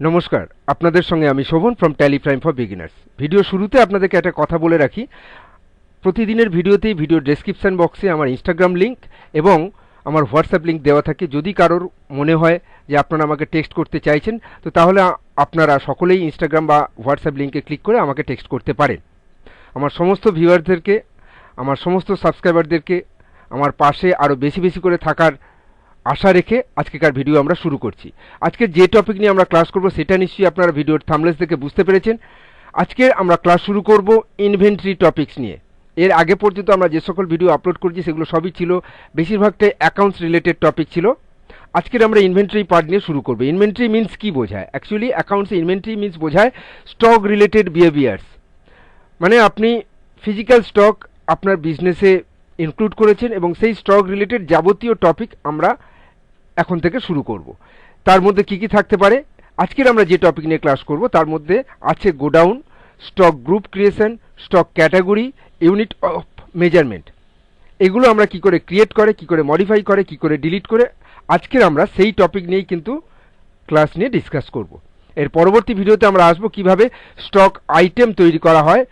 নমস্কার, আপনাদের সঙ্গে আমি Shovan from Tally Prime for beginners. Video শুরুতে আপনাদেরকে একটা কথা বলে রাখি, প্রতিদিনের ভিডিওতেই ভিডিও ডেসক্রিপশন বক্সে আমার ইনস্টাগ্রাম লিঙ্ক এবং আমার হোয়াটসঅ্যাপ লিঙ্ক দেওয়া থাকে। যদি কারোর মনে হয় যে আপনারা আমাকে টেক্সট করতে চাইছেন, তো তাহলে আপনারা সকলেই ইনস্টাগ্রাম বা হোয়াটসঅ্যাপ লিঙ্কে ক্লিক করে আমাকে টেক্সট করতে পারেন। আমার সমস্ত ভিউয়ারদেরকে, আমার সমস্ত সাবস্ক্রাইবারদেরকে আমার পাশে আরও বেশি বেশি করে থাকার আশা রেখে আজকেকার ভিডিও আমরা শুরু করছি। আজকে যে টপিক নিয়ে আমরা ক্লাস করব সেটা নিশ্চয়ই আপনারা ভিডিওর থাম্বনেল থেকে বুঝতে পেরেছেন। আজকে আমরা ক্লাস শুরু করব ইনভেন্টরি টপিকস নিয়ে। এর আগে পর্যন্ত আমরা যে সকল ভিডিও আপলোড করছি সেগুলো সবই ছিল বেশিরভাগটাই অ্যাকাউন্টস রিলেটেড টপিক ছিল। আজকের আমরা ইনভেন্টরি পার্ট নিয়ে শুরু করব। ইনভেন্টরি মিন্স কি বোঝায়? অ্যাকচুয়ালি অ্যাকাউন্টসে ইনভেন্টরি মিন্স বোঝায় স্টক রিলেটেড বিহেভিয়ার্স। মানে আপনি ফিজিক্যাল স্টক আপনার বিজনেসে ইনক্লুড করেছেন এবং সেই স্টক রিলেটেড যাবতীয় টপিক আমরা এখন থেকে শুরু করব। তার মধ্যে কি কি থাকতে পারে? আজকের আমরা যে টপিক নিয়ে ক্লাস করব তার মধ্যে আছে godown, stock group creation, stock category, unit of measurement. এগুলো আমরা কি করে ক্রিয়েট করে, কি করে মডিফাই করে, কি করে ডিলিট করে, আজকের আমরা সেই টপিক নিয়েই কিন্তু ক্লাস নিয়ে ডিসকাস করব। এর পরবর্তী ভিডিওতে আমরা আসবো কিভাবে স্টক আইটেম তৈরি করা হয়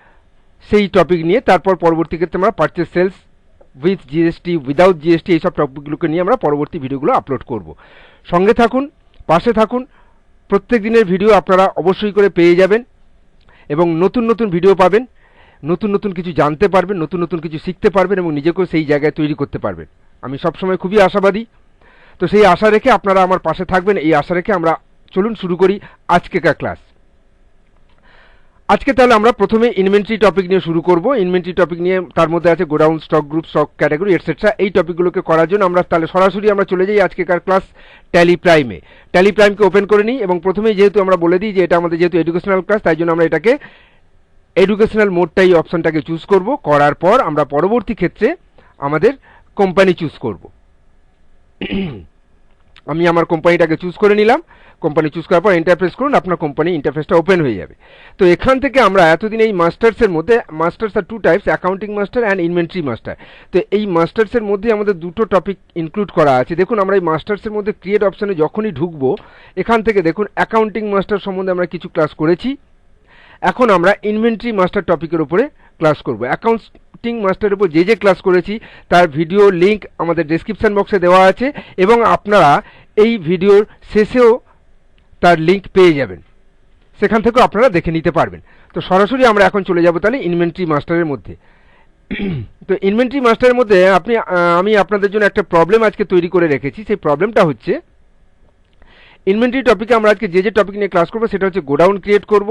সেই টপিক নিয়ে। তারপর পরবর্তী ক্ষেত্রে আমরা purchase sales with GST, without GST, এইসব টপিকগুলোকে নিয়ে আমরা পরবর্তী ভিডিওগুলো আপলোড করব। সঙ্গে থাকুন, পাশে থাকুন। প্রত্যেক দিনের ভিডিও আপনারা অবশ্যই করে পেয়ে যাবেন এবং নতুন নতুন ভিডিও পাবেন, নতুন নতুন কিছু জানতে পারবেন, নতুন নতুন কিছু শিখতে পারবেন এবং নিজেকেও সেই জায়গায় তৈরি করতে পারবেন। আমি সবসময় খুবই আশাবাদী। তো সেই আশা রেখে আপনারা আমার পাশে থাকবেন, এই আশা রেখে আমরা চলুন শুরু করি আজকেকার ক্লাস। আজকে তাহলে আমরা প্রথমে ইনভেন্টরি টপিক নিয়ে শুরু করব। ইনভেন্টরি টপিক নিয়ে তার মধ্যে আছে godown, stock group, stock category, etcetera. এই টপিকগুলোকে করার জন্য আমরা তাহলে সরাসরি আমরা চলে যাই আজকেকার ক্লাস ট্যালি প্রাইমে। ট্যালি প্রাইমকে ওপেন করে নিই এবং প্রথমেই যেহেতু আমরা বলে দিই যে এটা আমাদের যেহেতু এডুকেশনাল ক্লাস, তাই জন্য আমরা এটাকে এডুকেশনাল মোডটাই অপশনটাকে চুজ করব। করার পর আমরা পরবর্তী ক্ষেত্রে আমাদের কোম্পানি চুজ করব। আমি আমার কোম্পানিটাকে চুজ করে নিলাম। কোম্পানি চুজ করার পর এন্টার প্রেস করুন, আপনার কোম্পানি ইন্টারফেসটা ওপেন হয়ে যাবে। তো এখান থেকে আমরা এতদিন এই মাস্টার্সের মধ্যে, মাস্টার্স আর two types, accounting master and inventory master. তো এই মাস্টার্সের মধ্যে আমাদের দুটো টপিক ইনক্লুড করা আছে। দেখুন আমরা এই মাস্টার্সের মধ্যে ক্রিয়েট অপশানে যখনই ঢুকবো, এখান থেকে দেখুন অ্যাকাউন্টিং মাস্টার সম্বন্ধে আমরা কিছু ক্লাস করেছি। এখন আমরা ইনভেন্টরি মাস্টার টপিকের উপরে ক্লাস করব। অ্যাকাউন্টিং মাস্টারের উপর যে যে ক্লাস করেছি তার ভিডিও লিঙ্ক আমাদের ডেসক্রিপশন বক্সে দেওয়া আছে এবং আপনারা এই ভিডিওর শেষেও তার লিঙ্ক পেয়ে যাবেন, সেখান থেকেও আপনারা দেখে নিতে পারবেন। তো সরাসরি আমরা এখন চলে যাব তাহলে ইনভেন্টরি মাস্টারের মধ্যে। তো ইনভেন্টরি মাস্টারের মধ্যে আমি আপনাদের জন্য একটা প্রবলেম আজকে তৈরি করে রেখেছি। সেই প্রবলেমটা হচ্ছে ইনভেন্টরি টপিকে আমরা আজকে যে যে টপিক নিয়ে ক্লাস করবো সেটা হচ্ছে গোডাউন ক্রিয়েট করব,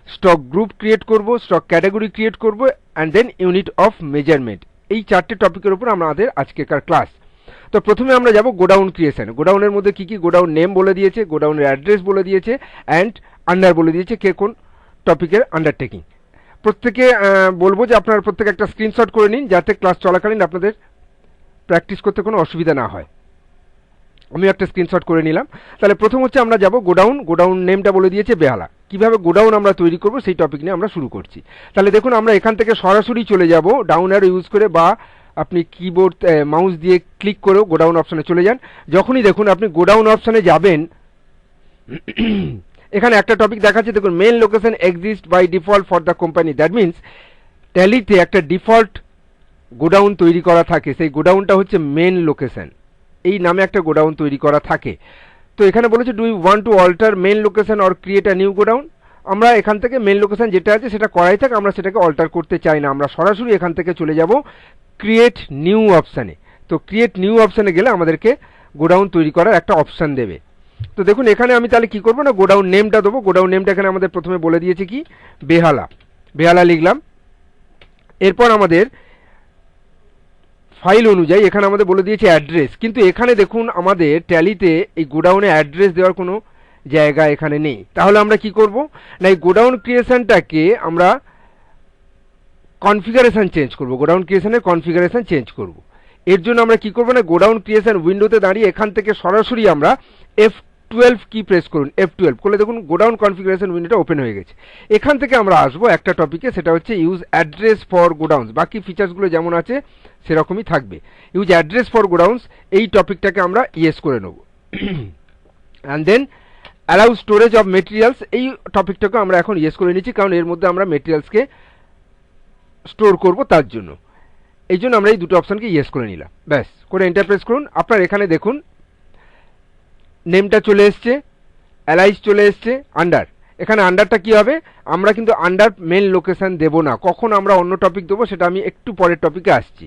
স্টক গ্রুপ ক্রিয়েট করব, স্টক ক্যাটাগরি ক্রিয়েট করব and then unit of measurement. এই চারটে টপিকের উপর আমাদের আজকেকার ক্লাস। তো প্রথমে আমরা যাব গোডাউন ক্রিয়েশন। গোডাউনের মধ্যে কি কি? গোডাউন নেম বলে দিয়েছে, গোডাউনের অ্যাড্রেস বলে দিয়েছে অ্যান্ড আন্ডার বলে দিয়েছে কে কোন টপিকের আন্ডারটেকিং। প্রত্যেকে বলবো যে আপনারা প্রত্যেকে একটা স্ক্রিনশট করে নিন যাতে ক্লাস চলাকালীন আপনাদের প্র্যাকটিস করতে কোনো অসুবিধা না হয়। আমি একটা স্ক্রিনশট করে নিলাম। তাহলে প্রথম হচ্ছে আমরা যাব গোডাউন। গোডাউন নেমটা বলে দিয়েছে বেহালা। কিভাবে গোডাউন আমরা তৈরি করব সেই টপিক নিয়ে আমরা শুরু করছি। তাহলে দেখুন আমরা এখান থেকে সরাসরি চলে যাব ডাউন অ্যারো ইউজ করে, বা আপনি কিবোর্ড মাউস দিয়ে ক্লিক করেও গোডাউন অপশানে চলে যান। যখনই দেখুন আপনি গোডাউন অপশানে যাবেন, এখানে একটা টপিক দেখাচ্ছে, দেখুন main location exist by default for the company. That means ট্যালিতে একটা ডিফল্ট গোডাউন তৈরি করা থাকে, সেই গোডাউনটা হচ্ছে মেন লোকেশন। এই নামে একটা গোডাউন তৈরি করা থাকে। তো এখানে বলেছে do you want to alter main location or create a new godown. আমরা এখান থেকে মেন লোকেশন যেটা আছে সেটা করাই থাক, আমরা সেটাকে অল্টার করতে চাই না। আমরা সরাসরি এখান থেকে চলে যাব ক্রিয়েট নিউ অপশানে। তো ক্রিয়েট নিউ অপশানে গেলে আমাদেরকে গোডাউন তৈরি করার একটা অপশান দেবে। তো দেখুন এখানে আমি তাহলে কি করবো না, গোডাউন নেমটা দেবো। গোডাউন নেমটা এখানে আমাদের প্রথমে বলে দিয়েছে কি, বেহালা। বেহালা লিখলাম। এরপর আমাদের ফাইল অনুযায়ী এখানে আমাদের বলে দিয়েছে অ্যাড্রেস, কিন্তু এখানে দেখুন আমাদের ট্যালিতে এই গোডাউনে অ্যাড্রেস দেওয়ার কোনো জায়গা এখানে নেই। তাহলে আমরা কি করব না, এই গোডাউন ক্রিয়েশনটাকে আমরা কনফিগারেশন চেঞ্জ করব। গোডাউন ক্রিয়েশনের কনফিগারেশন চেঞ্জ করব। এর জন্য আমরা কি করব না, গোডাউন ক্রিয়েশন উইন্ডোতে দাঁড়িয়ে এখান থেকে সরাসরি আমরা F12 কি প্রেস করুন। F12 করলে দেখুন গোডাউন কনফিগারেশন উইন্ডোটা ওপেন হয়ে গেছে। এখান থেকে আমরা আসবো একটা টপিকে, সেটা হচ্ছে ইউজ অ্যাড্রেস ফর গোডাউন্স। বাকি ফিচার্সগুলো যেমন আছে সেরকমই থাকবে। ইউজ অ্যাড্রেস ফর গোডাউন্স এই টপিকটাকে আমরা ইয়েস করে নেব। And then allow storage of materials, এই টপিকটাকে আমরা এখন ইয়েস করে নিচ্ছি, কারণ এর মধ্যে আমরা মেটেরিয়ালসকে স্টোর করব, তার জন্য এই জন্য আমরা এই দুটো অপশানকে ইয়েস করে নিলাম। ব্যাস, করে এন্টার প্রেস করুন। আপনার এখানে দেখুন নেমটা চলে এসছে, অ্যালাইজ চলে এসছে, আন্ডার। এখানে আন্ডারটা কি হবে, আমরা কিন্তু আন্ডার মেন লোকেশন দেব না, কখন আমরা অন্য টপিক দেবো সেটা আমি একটু পরের টপিকে আসছি।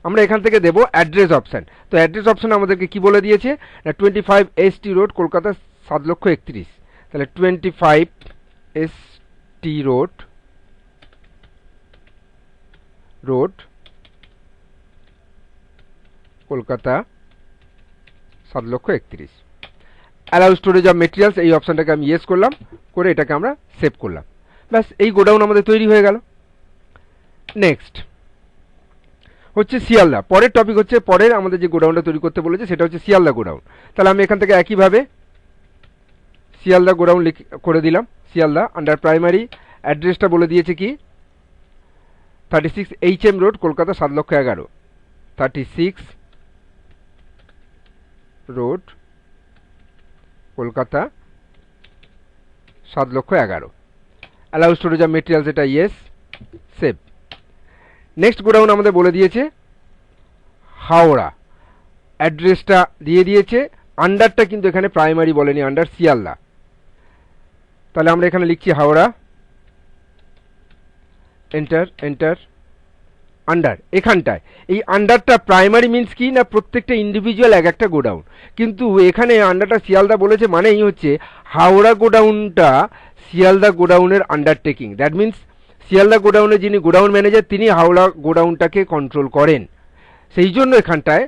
আমরা এখান থেকে দেব অ্যাড্রেস অপশান। তো অ্যাড্রেস অপশান আমাদেরকে কি বলে দিয়েছে না 25 ST রোড কলকাতা 7,31,000। তাহলে 25 ST road Kolkata 7,31,000। Allow storage of materials, এই অপশানটাকে আমি ইয়েস করলাম, করে এটাকে আমরা সেভ করলাম। ব্যাস, এই গোডাউন আমাদের তৈরি হয়ে গেল। নেক্সট হচ্ছে শিয়ালদা। পরের টপিক হচ্ছে, পরের আমাদের যে গোডাউনটা তৈরি করতে বলেছে সেটা হচ্ছে শিয়ালদা গোডাউন। তাহলে আমি এখান থেকে একইভাবে শিয়ালদা গোডাউন করে দিলাম। শিয়ালদা আন্ডার প্রাইমারি, অ্যাড্রেসটা বলে দিয়েছে কি 36 HM road Kolkata 7,11,000। 36 road Kolkata 7,11,000। Allow storage of materials, এটা ইয়েস, সেভ। নেক্সট গোডাউন আমাদের বলে দিয়েছে হাওড়া, অ্যাড্রেসটা দিয়ে দিয়েছে, আন্ডারটা কিন্তু এখানে প্রাইমারি বলেনি, আন্ডার শিয়ালদা। তাহলে আমরা এখানে লিখছি হাওড়া, এন্টার আন্ডার। এখানটায় এই আন্ডারটা প্রাইমারি মিনস কি না প্রত্যেকটা ইন্ডিভিজুয়াল এক একটা গোডাউন, কিন্তু এখানে আন্ডারটা শিয়ালদা বলেছে, মানেই হচ্ছে হাওড়া গোডাউনটা শিয়ালদা গোডাউনের আন্ডারটেকিং। দ্যাট মিনস শিয়ালদা গোডাউনের যিনি গোডাউন ম্যানেজার তিনি হাওড়া গোডাউনটাকে কন্ট্রোল করেন। সেই জন্য এখানটায়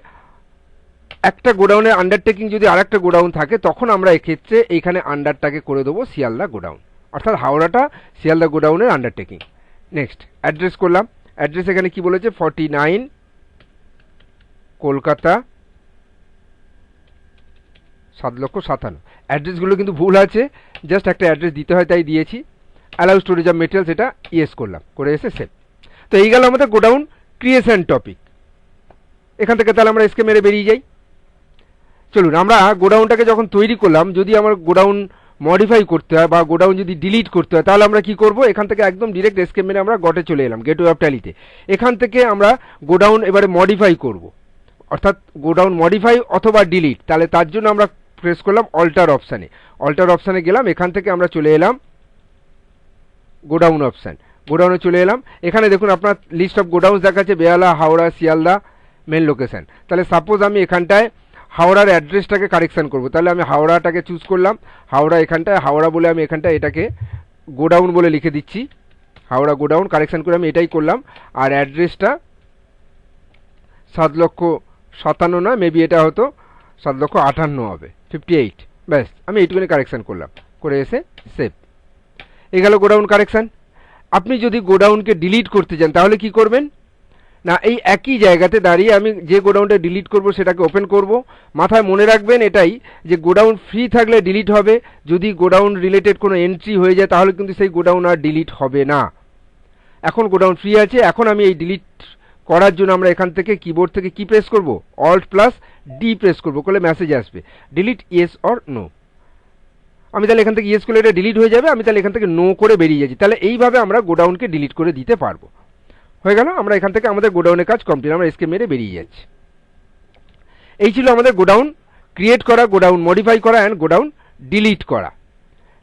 একটা গোডাউনের আন্ডারটেকিং যদি আর একটা গোডাউন থাকে, তখন আমরা এক্ষেত্রে এইখানে আন্ডারটাকে করে দেবো শিয়ালদা গোডাউন, অর্থাৎ হাওড়াটা শিয়ালদা গোডাউনের আন্ডারটেকিং। নেক্সট অ্যাড্রেস করলাম। অ্যাড্রেস এখানে কি বলেছে 49 কলকাতা 7,57,000। অ্যাড্রেসগুলো কিন্তু ভুল আছে, জাস্ট একটা অ্যাড্রেস দিতে হয় তাই দিয়েছি। অ্যালাউ স্টোরেজ অফ মেটেরিয়ালস, এটা ইয়েস করলাম, করে এসে সেভ। তো এই গেল আমাদের গোডাউন ক্রিয়েশন টপিক। এখান থেকে তাহলে আমরা এসকে মেরে বেরিয়ে যাই। চলুন, আমরা গোডাউনটাকে যখন তৈরি করলাম, যদি আমার গোডাউন মডিফাই করতে হয় বা গোডাউন যদি ডিলিট করতে হয়, তাহলে আমরা কি করব, এখান থেকে একদম ডিরেক্ট এসকে মেরে আমরা গটে চলে এলাম, গেটওয়ে অফ ট্যালিতে। এখান থেকে আমরা গোডাউন এবারে মডিফাই করব, অর্থাৎ গোডাউন মডিফাই অথবা ডিলিট। তাহলে তার জন্য আমরা প্রেস করলাম অল্টার অপশানে। অল্টার অপশানে গেলাম, এখান থেকে আমরা চলে এলাম গোডাউন অপশান, গোডাউনে চলে এলাম। এখানে দেখুন আপনার লিস্ট অফ গোডাউন্স দেখাচ্ছে, বেহালা, হাওড়া, শিয়ালদা, মেন লোকেশন। তাহলে সাপোজ আমি এখানটায় হাওড়ার অ্যাড্রেসটাকে কারেকশান করব, তাহলে আমি হাওড়াটাকে চুজ করলাম। হাওড়া এখানটায় হাওড়া বলে আমি এখানটায় এটাকে গোডাউন বলে লিখে দিচ্ছি, হাওড়া গোডাউন। কারেকশান করে আমি এটাই করলাম। আর অ্যাড্রেসটা 7,57,000 নয়, মেবি এটা হতো 7,58,000 হবে, 58। ব্যাস, আমি এইটুকুনি কারেকশান করলাম, করে এসে সেভ। এই গেল গোডাউন কারেকশান। আপনি যদি গোডাউনকে ডিলিট করতে চান তাহলে কি করবেন না, এই একই জায়গাতে দাঁড়িয়ে আমি যে গোডাউনটা ডিলিট করব সেটাকে ওপেন করব। মাথায় মনে রাখবেন এটাই যে গোডাউন ফ্রি থাকলে ডিলিট হবে, যদি গোডাউন রিলেটেড কোনো এন্ট্রি হয়ে যায় তাহলে কিন্তু সেই গোডাউন আর ডিলিট হবে না। এখন গোডাউন ফ্রি আছে, এখন আমি এই ডিলিট করার জন্য আমরা এখান থেকে কিবোর্ড থেকে কি প্রেস করব, Alt+D প্রেস করব, করলে মেসেজ আসবে ডিলিট ইয়েস অর নো। আমি তাহলে এখান থেকে ইয়েস করলে এটা ডিলিট হয়ে যাবে, আমি তাহলে এখান থেকে নো করে বেরিয়ে যাচ্ছি। তাহলে এইভাবে আমরা গোডাউনকে ডিলিট করে দিতে পারবো। হয়ে গেল, আমরা এখান থেকে আমাদের গোডাউনের কাজ কমপ্লিট, আমরা এসকে মেরে বেরিয়ে যাচ্ছি। এই ছিল আমাদের গোডাউন ক্রিয়েট করা, গোডাউন মডিফাই করা অ্যান্ড গোডাউন ডিলিট করা।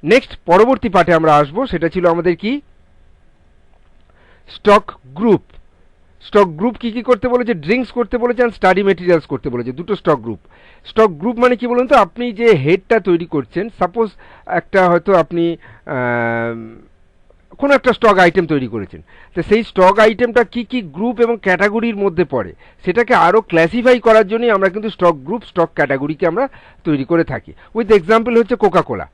নেক্সট পরবর্তী পার্টে আমরা আসবো, সেটা ছিল আমাদের কি স্টক গ্রুপ। স্টক গ্রুপ কি কি করতে বলেছে, ড্রিঙ্কস করতে বলেছে আর স্টাডি মেটেরিয়ালস করতে বলেছে, দুটো স্টক গ্রুপ। স্টক গ্রুপ মানে কি বলুন তো, আপনি যে হেডটা তৈরি করছেন, সাপোজ একটা হয়তো আপনি কোনো একটা স্টক আইটেম তৈরি করেছেন, তো সেই স্টক আইটেমটা কি কি গ্রুপ এবং ক্যাটাগরির মধ্যে পড়ে সেটাকে আরও ক্লাসিফাই করার জন্যই আমরা কিন্তু স্টক গ্রুপ, স্টক ক্যাটাগরিকে আমরা তৈরি করে থাকি। উইথ এক্সাম্পল হচ্ছে কোকাকোলা।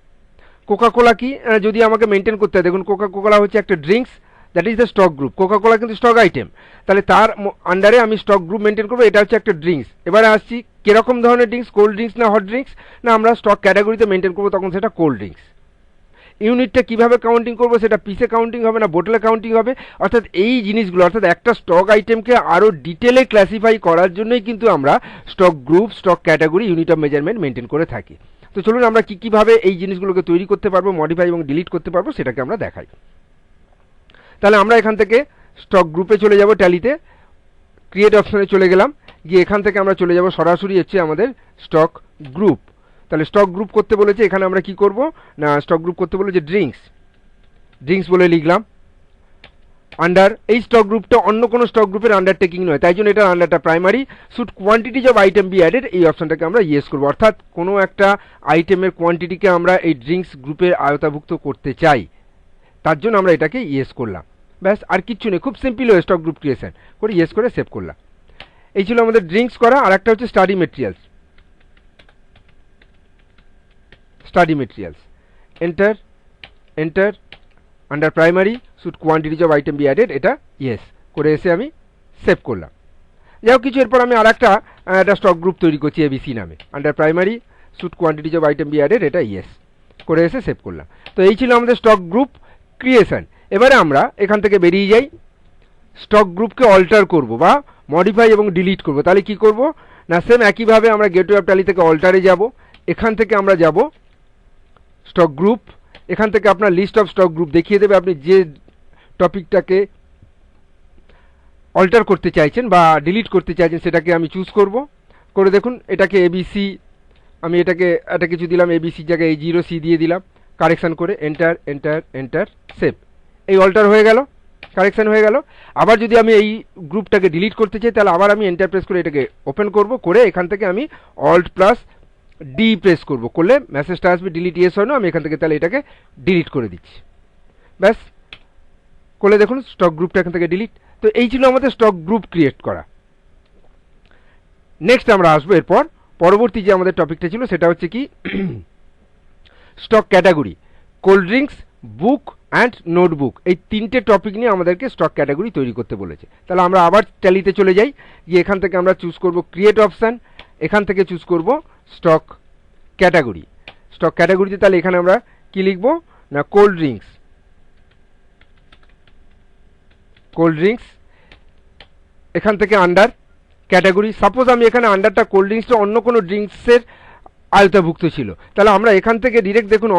কোকাকোলা কি যদি আমাকে মেনটেন করতে হয়, দেখুন কোকাকোলা হচ্ছে একটা drinks, that is the stock group. Coca Cola কিন্তু স্টক আইটেম, তাহলে তার আন্ডারে আমি স্টক গ্রুপ মেনটেন করবো, এটা হচ্ছে একটা ড্রিঙ্কস। এবারে আসছি কিরকম ধরনের ড্রিঙ্কস, কোল্ড ড্রিঙ্কস না হট ড্রিঙ্কস, না আমরা স্টক ক্যাটাগরিতে মেনটেন করবো, তখন সেটা কোল্ড ড্রিঙ্কস। ইউনিটটা কিভাবে কাউন্টিং করবো, সেটা পিসে কাউন্টিং হবে না বোতলে কাউন্টিং হবে। অর্থাৎ এই জিনিসগুলো, অর্থাৎ একটা স্টক আইটেমকে আরও ডিটেলে ক্লাসিফাই করার জন্যই কিন্তু আমরা stock group, stock category, unit of measurement maintain করে থাকি। তো চলুন আমরা কীভাবে এই জিনিসগুলোকে তৈরি করতে পারবো, মডিফাই এবং ডিলিট করতে পারবো সেটাকে আমরা দেখাই। তাহলে আমরা এখান থেকে স্টক গ্রুপে চলে যাব, ট্যালিতে ক্রিয়েট অপশনে চলে গেলাম, গিয়ে এখান থেকে আমরা চলে যাব সরাসরি হচ্ছে আমাদের স্টক গ্রুপ। তাহলে স্টক গ্রুপ করতে বলেছে, এখানে আমরা কি করব না স্টক গ্রুপ করতে বলেছে ড্রিঙ্কস বলে লিখলাম। আন্ডার এই স্টক গ্রুপটা অন্য কোনো স্টক গ্রুপের আন্ডারটেকিং নয়, তাই জন্য এটার আন্ডারটা primary. Should quantities of item be added, এই অপশনটাকে আমরা ইয়েস করবো, অর্থাৎ কোনো একটা আইটেমের কোয়ান্টিটিকে আমরা এই ড্রিঙ্কস গ্রুপের আওতাভুক্ত করতে চাই, তার জন্য আমরা এটাকে ইয়েস করলাম। ব্যাস, আর কিচ্ছু নেই, খুব সিম্পল হয়ে স্টক গ্রুপ ক্রিয়েশন করে ইয়েস করে সেভ করলাম। এই ছিল আমাদের ড্রিঙ্কস করা। আর একটা হচ্ছে study materials, enter under primary should quantities of item be added, এটা ইয়েস করে এসে আমি সেভ করলাম। যাই হোক, কিছু এরপর আমি আর একটা স্টক গ্রুপ তৈরি করছি এবিসি নামে, under primary should quantities of item be added, এটা ইয়েস করে এসে সেভ করলাম। তো এই ছিল আমাদের স্টক গ্রুপ ক্রিয়েশন। এবারে আমরা এখান থেকে বেরিয়ে যাই, স্টক গ্রুপকে অল্টার করব বা মডিফাই এবং ডিলিট করব। তাহলে কি করব না, সেম একইভাবে আমরা গেটওয়ে অফ ট্যালি থেকে অল্টারে যাব, এখান থেকে আমরা যাব স্টক গ্রুপ, এখান থেকে আপনার লিস্ট অফ স্টক গ্রুপ দেখিয়ে দেবে, আপনি যে টপিকটাকে অল্টার করতে চাইছেন বা ডিলিট করতে চাইছেন সেটাকে আমি চুজ করব। করে দেখুন এটাকে এবিসি, আমি এটাকে একটা কিছু দিলাম, এবিসির জায়গায় A0C দিয়ে দিলাম, কারেকশান করে এন্টার সেভ, এই অল্টার হয়ে গেল, কারেকশান হয়ে গেল। আবার যদি আমি এই গ্রুপটাকে ডিলিট করতে চাই তাহলে আবার আমি এন্টার প্রেস করে এটাকে ওপেন করব, করে এখান থেকে আমি Alt+D প্রেস করব, করলে মেসেজটা আসবে ডিলিট ইয়েস হয় না, আমি এখান থেকে তাহলে এটাকে ডিলিট করে দিচ্ছি। ব্যাস, করলে দেখুন স্টক গ্রুপটা এখান থেকে ডিলিট। তো এই ছিল আমাদের স্টক গ্রুপ ক্রিয়েট করা। নেক্সট আমরা আসবো এরপর পরবর্তী যে আমাদের টপিকটা ছিল সেটা হচ্ছে কি stock category, cold drinks, book and notebook, এই তিনটে টপিক নিয়ে আমাদেরকে স্টক ক্যাটাগরি তৈরি করতে বলেছে। তাহলে আমরা আবার ট্যালিতে চলে যাই, গিয়ে এখান থেকে আমরা চুজ করব ক্রিয়েট অপশান, এখান থেকে চুজ করব স্টক ক্যাটাগরিতে। তাহলে এখানে আমরা কি লিখব না কোল্ড ড্রিঙ্কস, এখান থেকে আন্ডার ক্যাটাগরি, সাপোজ আমি এখানে আন্ডারটা কোল্ড ড্রিঙ্কসটা অন্য কোনো ড্রিঙ্কসের আওতাভুক্ত ছিল, তাহলে আমরা এখান থেকে ডিরেক্ট দেখুন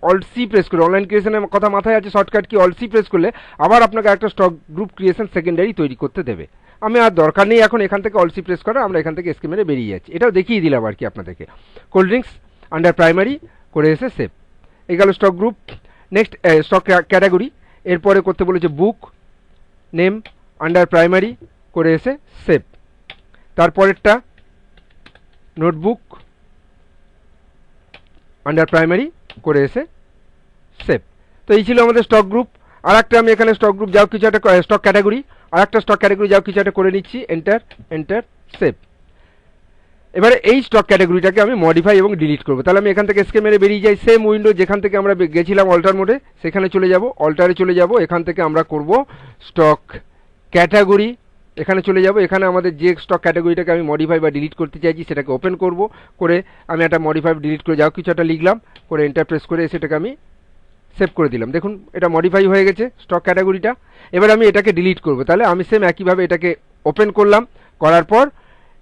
Alt+C প্রেস করে, অনলাইন ক্রিয়েশনের কথা মাথায় আছে, শর্টকাট কি Alt+C প্রেস করলে আবার আপনাকে একটা স্টক গ্রুপ ক্রিয়েশন সেকেন্ডারি তৈরি করতে দেবে। আমি আর দরকার নেই এখন এখান থেকে Alt+C প্রেস করা, আমরা এখান থেকে এসকে মেরে বেরিয়ে যাচ্ছি। এটাও দেখিয়ে দিলাম আর কি আপনাদেরকে, কোল্ড ড্রিঙ্কস আন্ডার প্রাইমারি করে এসে সেভ, এই গেল stock group. Next stock category, এরপরে করতে বলেছে বুক নেম আন্ডার প্রাইমারি করে এসে সেভ, তারপরেরটা নোটবুক আন্ডার প্রাইমারি করে এসে সেভ। তো এই ছিল আমাদের স্টক গ্রুপ। আর একটা আমি এখানে স্টক গ্রুপ যাও কিছু একটা স্টক ক্যাটাগরি, আর একটা স্টক ক্যাটাগরি যাও কিছু একটা করে নিচ্ছি, এন্টার সেভ। এবারে এই স্টক ক্যাটাগরিটাকে আমি মডিফাই এবং ডিলিট করবো। তাহলে আমি এখান থেকে এসকে মেরে বেরিয়ে যাই, সেম উইন্ডো যেখান থেকে আমরা গেছিলাম অল্টার মোডে সেখানে চলে যাব, অল্টারে চলে যাব, এখান থেকে আমরা করব স্টক ক্যাটাগরি, এখানে চলে যাব, এখানে আমাদের যে স্টক ক্যাটাগরিটাকে আমি মডিফাই বা ডিলিট করতে চাইছি সেটাকে ওপেন করব, করে আমি একটা মডিফাই ডিলিট করে যাও কিছু একটা লিখলাম, করে এন্টার প্রেস করে সেটাকে আমি সেভ করে দিলাম। দেখুন এটা মডিফাই হয়ে গেছে স্টক ক্যাটাগরিটা। এবার আমি এটাকে ডিলিট করব, তাহলে আমি সেম একইভাবে এটাকে ওপেন করলাম, করার পর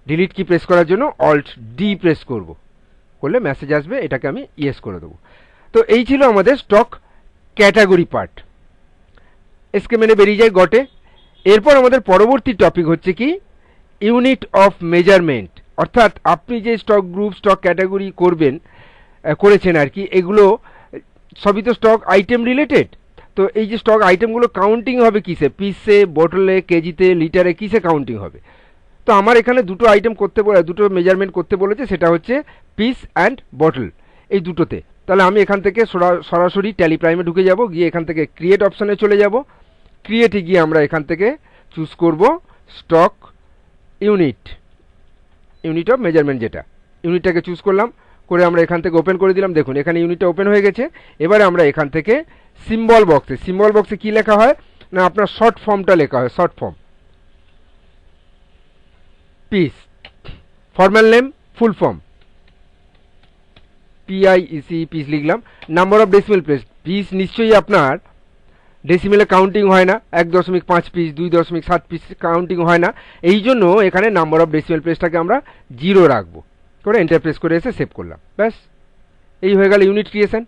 ডিলিট কি প্রেস করার জন্য Alt+D প্রেস করব, করলে মেসেজ আসবে, এটাকে আমি ইয়েস করে দেবো। তো এই ছিল আমাদের স্টক ক্যাটাগরি পার্ট। এসকে মেনে বেরিয়ে যায় গটে। এরপর আমাদের পরবর্তী টপিক হচ্ছে কি ইউনিট অফ মেজারমেন্ট, অর্থাৎ আপনি যে স্টক গ্রুপ স্টক ক্যাটাগরি করেছেন আর কি, এগুলো সবই তো স্টক আইটেম রিলেটেড। তো এই যে স্টক আইটেমগুলো কাউন্টিং হবে কিসে, পিসে, বোতলে, কেজিতে, লিটারে, কিসে কাউন্টিং হবে। তো আমার এখানে দুটো মেজারমেন্ট করতে বলেছে, সেটা হচ্ছে পিস অ্যান্ড বটল, এই দুটোতে। তাহলে আমি এখান থেকে সরাসরি ট্যালি প্রাইমে ঢুকে যাব, গিয়ে এখান থেকে ক্রিয়েট অপশানে চলে যাব, ক্রিয়েটে গিয়ে আমরা এখান থেকে চুজ করব স্টক ইউনিট অফ মেজারমেন্ট, যেটা ইউনিটটাকে চুজ করলাম, করে আমরা এখান থেকে ওপেন করে দিলাম। দেখুন এখানে ইউনিটটা ওপেন হয়ে গেছে। এবারে আমরা এখান থেকে সিম্বল বক্সে কি লেখা হয় না আপনার শর্ট ফর্মটা লেখা হয়, short form piece, formal name full form PIEC piece লিখলাম। Number of decimal place, piece নিশ্চয়ই আপনার ডেসিমেলে কাউন্টিং হয় না, 1.5 পিস 2.7 পিস কাউন্টিং হয় না, এই জন্য এখানে নাম্বার অফ ডেসিমেল প্লেসটাকে আমরা 0 রাখবো, করে এন্টার প্রেস করে এসে সেভ করলাম। ব্যাস এই হয়ে গেল ইউনিট ক্রিয়েশন।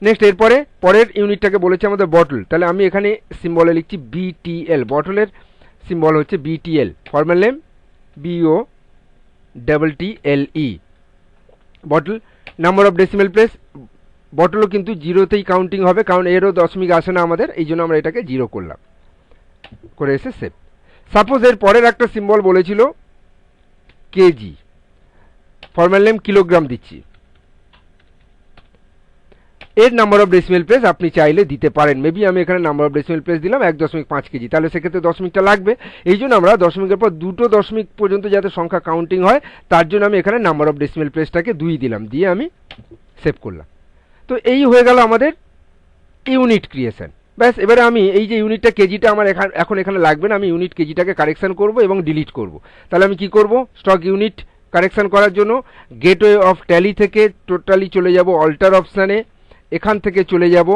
নেক্সট এরপরে পরের ইউনিটটাকে বলেছে আমাদের বটল, তাহলে আমি এখানে সিম্বলে লিখছি বিটিএল, বটলের সিম্বল হচ্ছে BTL, formal name BOTTLE bottle. Number of decimal place, বটলও কিন্তু জিরোতেই কাউন্টিং হবে, কারণ এরও দশমিক আসে না আমাদের, এই জন্য আমরা এটাকে জিরো করলাম, করে এসে সেভ। সাপোজ এর পরের একটা সিম্বল বলেছিল কেজি, ফর্মাল নেম কিলোগ্রাম দিচ্ছি। এর নাম্বার অফ ডেসিমেল প্লেস আপনি চাইলে দিতে পারেন, মেবি আমি এখানে নাম্বার অফ ডেসিমেল প্লেস দিলাম 1.5 কেজি, তাহলে সেক্ষেত্রে দশমিকটা লাগবে, এই জন্য আমরা দশমিকের পর দুটো দশমিক পর্যন্ত যাতে সংখ্যা কাউন্টিং হয় তার জন্য আমি এখানে নাম্বার অফ ডেসিমেল প্লেসটাকে 2 দিলাম, দিয়ে আমি সেভ করলাম। তো এই হয়ে গেল আমাদের ইউনিট ক্রিয়েশন। ব্যাস, এবারে আমি এই যে ইউনিটটা কেজিটা আমার এখন এখানে লাগবে না, আমি ইউনিট কেজিটাকে কারেকশন করব এবং ডিলিট করব। তাহলে আমি কি করব, স্টক ইউনিট কারেকশন করার জন্য গেটওয়ে অফ ট্যালি থেকে টোটালি চলে যাব অল্টার অপশানে, এখান থেকে চলে যাব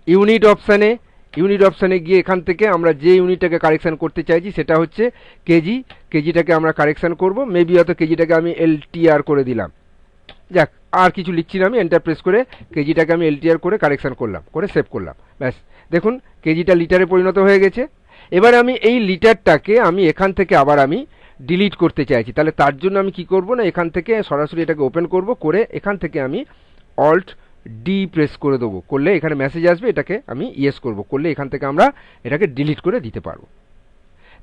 ইউনিট অপশানে, ইউনিট অপশানে গিয়ে এখান থেকে আমরা যে ইউনিটটাকে কারেকশন করতে চাইছি সেটা হচ্ছে কেজি, কেজিটাকে আমরা কারেকশন করব, মেবি হয়তো কেজিটাকে আমি LTR করে দিলাম, যাক আর কিছু লিখছি না, আমি এন্টার প্রেস করে কেজিটাকে আমি LTR করে কারেকশন করলাম, করে সেভ করলাম। ব্যাস, দেখুন কেজিটা লিটারে পরিণত হয়ে গেছে। এবার আমি এই লিটারটাকে আমি এখান থেকে আবার আমি ডিলিট করতে চাইছি, তাহলে তার জন্য আমি কি করব না, এখান থেকে সরাসরি এটাকে ওপেন করব, করে এখান থেকে আমি অল্ট ডি প্রেস করে দেবো, করলে এখানে মেসেজ আসবে, এটাকে আমি ইয়েস করব, করলে এখান থেকে আমরা এটাকে ডিলিট করে দিতে পারবো।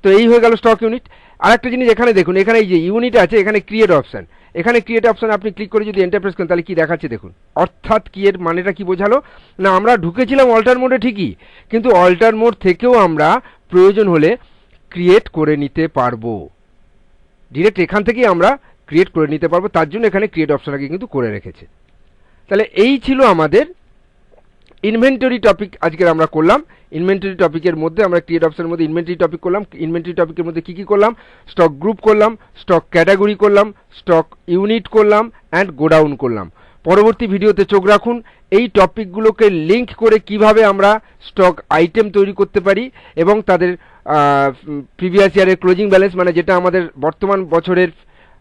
তো এই হয়ে গেল স্টক ইউনিট। আরেকটা জিনিস এখানে দেখুন, এখানে এই যে ইউনিট আছে এখানে ক্রিয়েট অপশন, এখানে ক্রিয়েট অপশন আপনি ক্লিক করে যদি এন্টার প্রেস করেন তাহলে কি দেখাচ্ছে দেখুন, অর্থাৎ কি এর মানেটা কি বোঝালো না, আমরা ঢুকেছিলাম অল্টার মোডে ঠিকই, কিন্তু অল্টার মোড থেকেও আমরা প্রয়োজন হলে ক্রিয়েট করে নিতে পারবো, ডিরেক্ট এখান থেকেই আমরা ক্রিয়েট করে নিতে পারবো, তার জন্য এখানে ক্রিয়েট অপশনটাকে কিন্তু করে রেখেছে। তাহলে এই ছিল আমাদের ইনভেন্টরি টপিক আজকের আমরা করলাম। ইনভেন্টরি টপিকের মধ্যে আমরা ক্রিয়েট অপশনের মধ্যে ইনভেন্টরি টপিক করলাম, ইনভেন্টরি টপিকের মধ্যে কি কি করলাম, স্টক গ্রুপ করলাম, স্টক ক্যাটাগরি করলাম, স্টক ইউনিট করলাম অ্যান্ড গোডাউন করলাম। পরবর্তী ভিডিওতে চোখ রাখুন, এই টপিকগুলোকে লিঙ্ক করে কিভাবে আমরা স্টক আইটেম তৈরি করতে পারি এবং তাদের প্রিভিয়াস ইয়ারের ক্লোজিং ব্যালেন্স, মানে যেটা আমাদের বর্তমান বছরের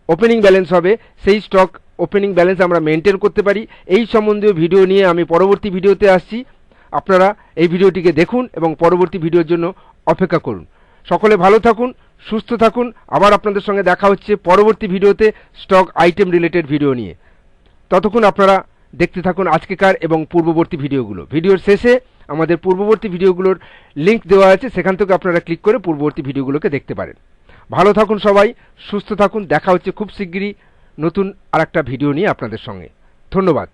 ওপেনিং ব্যালেন্স হবে, সেই স্টক ওপেনিং ব্যালেন্স আমরা মেনটেন করতে পারি, এই সম্বন্ধীয় ভিডিও নিয়ে আমি পরবর্তী ভিডিওতে আসছি। আপনারা এই ভিডিওটিকে দেখুন এবং পরবর্তী ভিডিওর জন্য অপেক্ষা করুন। সকলে ভালো থাকুন, সুস্থ থাকুন, আবার আপনাদের সঙ্গে দেখা হচ্ছে পরবর্তী ভিডিওতে স্টক আইটেম রিলেটেড ভিডিও নিয়ে। ততক্ষণ আপনারা দেখতে থাকুন আজকেকার এবং পূর্ববর্তী ভিডিওগুলো। ভিডিওর শেষে আমাদের পূর্ববর্তী ভিডিওগুলোর লিঙ্ক দেওয়া আছে, সেখান থেকে আপনারা ক্লিক করে পূর্ববর্তী ভিডিওগুলোকে দেখতে পারেন। ভালো থাকুন সবাই, সুস্থ থাকুন, দেখা হচ্ছে খুব শিগগিরই নতুন আরেকটা ভিডিও নিয়ে আপনাদের সঙ্গে। ধন্যবাদ।